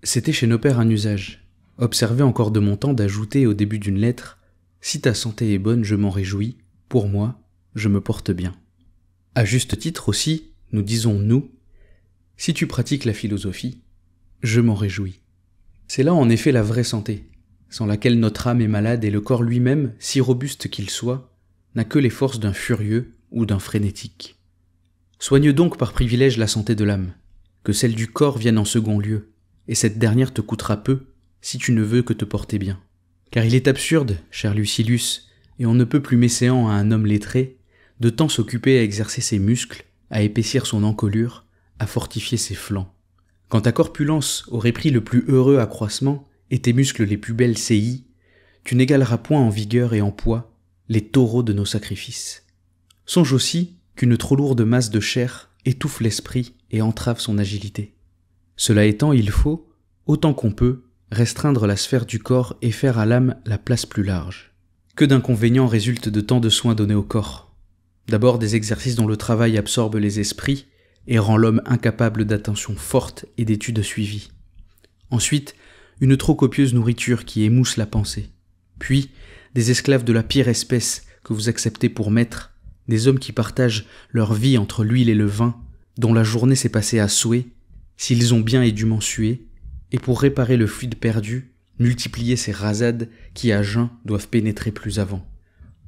C'était chez nos pères un usage. Observé encore de mon temps d'ajouter au début d'une lettre « Si ta santé est bonne, je m'en réjouis. Pour moi, je me porte bien. » À juste titre aussi, nous disons nous « Si tu pratiques la philosophie, je m'en réjouis. » C'est là en effet la vraie santé, sans laquelle notre âme est malade et le corps lui-même, si robuste qu'il soit, n'a que les forces d'un furieux ou d'un frénétique. Soigne donc par privilège la santé de l'âme, que celle du corps vienne en second lieu, et cette dernière te coûtera peu si tu ne veux que te porter bien. Car il est absurde, cher Lucilius, et on ne peut plus mécéant à un homme lettré, de tant s'occuper à exercer ses muscles, à épaissir son encolure, à fortifier ses flancs. Quand ta corpulence aurait pris le plus heureux accroissement, et tes muscles les plus belles saillies, tu n'égaleras point en vigueur et en poids les taureaux de nos sacrifices. Songe aussi qu'une trop lourde masse de chair étouffe l'esprit et entrave son agilité. Cela étant, il faut, autant qu'on peut, restreindre la sphère du corps et faire à l'âme la place plus large. Que d'inconvénients résultent de tant de soins donnés au corps. D'abord des exercices dont le travail absorbe les esprits et rend l'homme incapable d'attention forte et d'études suivies. Ensuite, une trop copieuse nourriture qui émousse la pensée. Puis, des esclaves de la pire espèce que vous acceptez pour maîtres, des hommes qui partagent leur vie entre l'huile et le vin, dont la journée s'est passée à souhait, s'ils ont bien et dûment sué, et pour réparer le fluide perdu, multiplier ces rasades qui à jeun doivent pénétrer plus avant.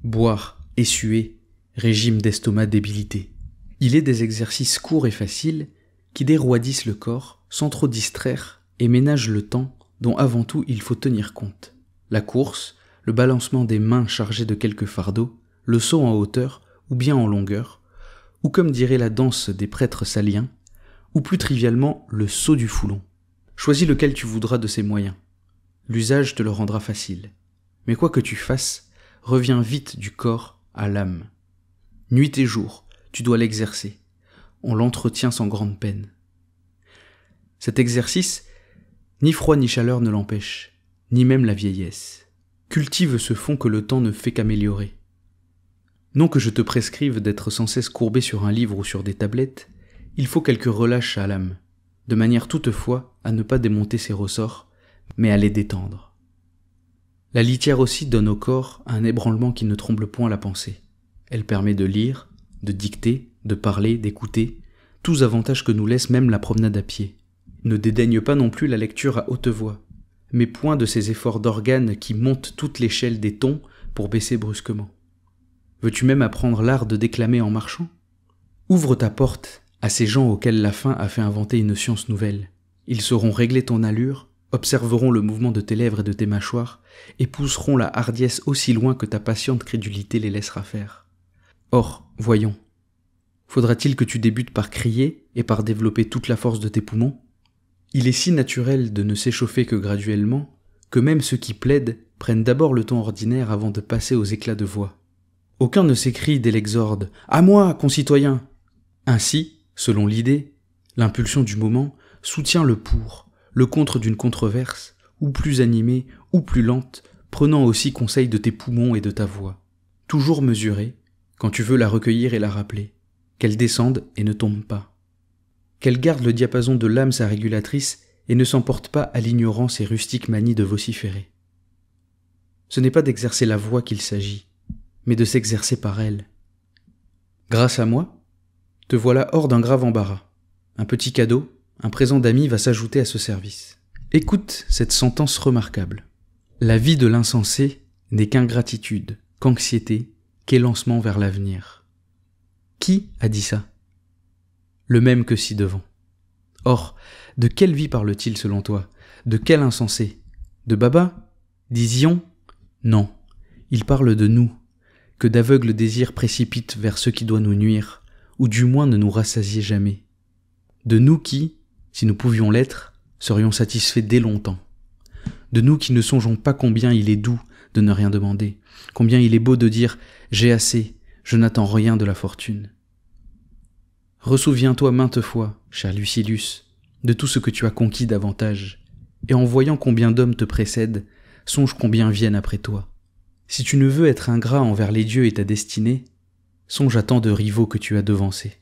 Boire et suer, régime d'estomac débilité. Il est des exercices courts et faciles qui déroidissent le corps sans trop distraire et ménagent le temps dont avant tout il faut tenir compte. La course, le balancement des mains chargées de quelques fardeaux, le saut en hauteur ou bien en longueur, ou comme dirait la danse des prêtres saliens, ou plus trivialement le saut du foulon. Choisis lequel tu voudras de ces moyens. L'usage te le rendra facile. Mais quoi que tu fasses, reviens vite du corps à l'âme. Nuit et jour, tu dois l'exercer. On l'entretient sans grande peine. Cet exercice, ni froid ni chaleur ne l'empêche, ni même la vieillesse. Cultive ce fond que le temps ne fait qu'améliorer. Non que je te prescrive d'être sans cesse courbé sur un livre ou sur des tablettes, il faut quelque relâche à l'âme, de manière toutefois à ne pas démonter ses ressorts, mais à les détendre. La litière aussi donne au corps un ébranlement qui ne tromble point la pensée. Elle permet de lire, de dicter, de parler, d'écouter, tous avantages que nous laisse même la promenade à pied. Ne dédaigne pas non plus la lecture à haute voix, mais point de ces efforts d'organes qui montent toute l'échelle des tons pour baisser brusquement. Veux-tu même apprendre l'art de déclamer en marchant ? Ouvre ta porte à ces gens auxquels la faim a fait inventer une science nouvelle. Ils sauront régler ton allure, observeront le mouvement de tes lèvres et de tes mâchoires, et pousseront la hardiesse aussi loin que ta patiente crédulité les laissera faire. Or, voyons, faudra-t-il que tu débutes par crier et par développer toute la force de tes poumons ? Il est si naturel de ne s'échauffer que graduellement, que même ceux qui plaident prennent d'abord le ton ordinaire avant de passer aux éclats de voix. Aucun ne s'écrie dès l'exorde « À moi, concitoyens !» Ainsi, selon l'idée, l'impulsion du moment soutient le pour, le contre d'une controverse, ou plus animée, ou plus lente, prenant aussi conseil de tes poumons et de ta voix. Toujours mesurée, quand tu veux la recueillir et la rappeler, qu'elle descende et ne tombe pas. Qu'elle garde le diapason de l'âme sa régulatrice et ne s'emporte pas à l'ignorance et rustique manie de vociférer. Ce n'est pas d'exercer la voix qu'il s'agit, mais de s'exercer par elle. Grâce à moi, te voilà hors d'un grave embarras. Un petit cadeau, un présent d'ami va s'ajouter à ce service. Écoute cette sentence remarquable. La vie de l'insensé n'est qu'ingratitude, qu'anxiété, qu'élancement vers l'avenir. Qui a dit ça ? Le même que ci-devant. Or, de quelle vie parle-t-il selon toi ? De quel insensé ? De Baba ? D'Ision ? Non, il parle de nous, que d'aveugles désirs précipitent vers ce qui doit nous nuire, ou du moins ne nous rassasier jamais. De nous qui, si nous pouvions l'être, serions satisfaits dès longtemps. De nous qui ne songeons pas combien il est doux de ne rien demander, combien il est beau de dire « j'ai assez, je n'attends rien de la fortune ». Ressouviens-toi maintes fois, cher Lucilius, de tout ce que tu as conquis davantage, et en voyant combien d'hommes te précèdent, songe combien viennent après toi. Si tu ne veux être ingrat envers les dieux et ta destinée, songe à tant de rivaux que tu as devancés.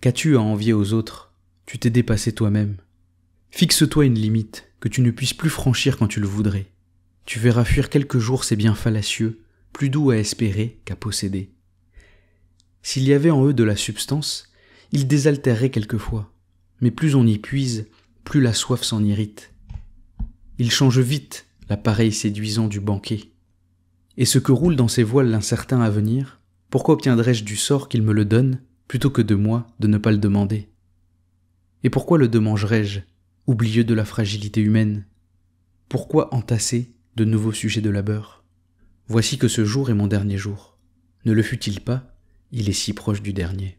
Qu'as-tu à envier aux autres ? Tu t'es dépassé toi-même. Fixe-toi une limite que tu ne puisses plus franchir quand tu le voudrais. Tu verras fuir quelques jours ces biens fallacieux, plus doux à espérer qu'à posséder. S'il y avait en eux de la substance, ils désaltéreraient quelquefois, mais plus on y puise, plus la soif s'en irrite. Ils changent vite l'appareil séduisant du banquet. Et ce que roule dans ses voiles l'incertain avenir, pourquoi obtiendrais-je du sort qu'il me le donne, plutôt que de moi de ne pas le demander? Et pourquoi le demangerais-je, oublieux de la fragilité humaine? Pourquoi entasser de nouveaux sujets de labeur? Voici que ce jour est mon dernier jour. Ne le fut-il pas, il est si proche du dernier.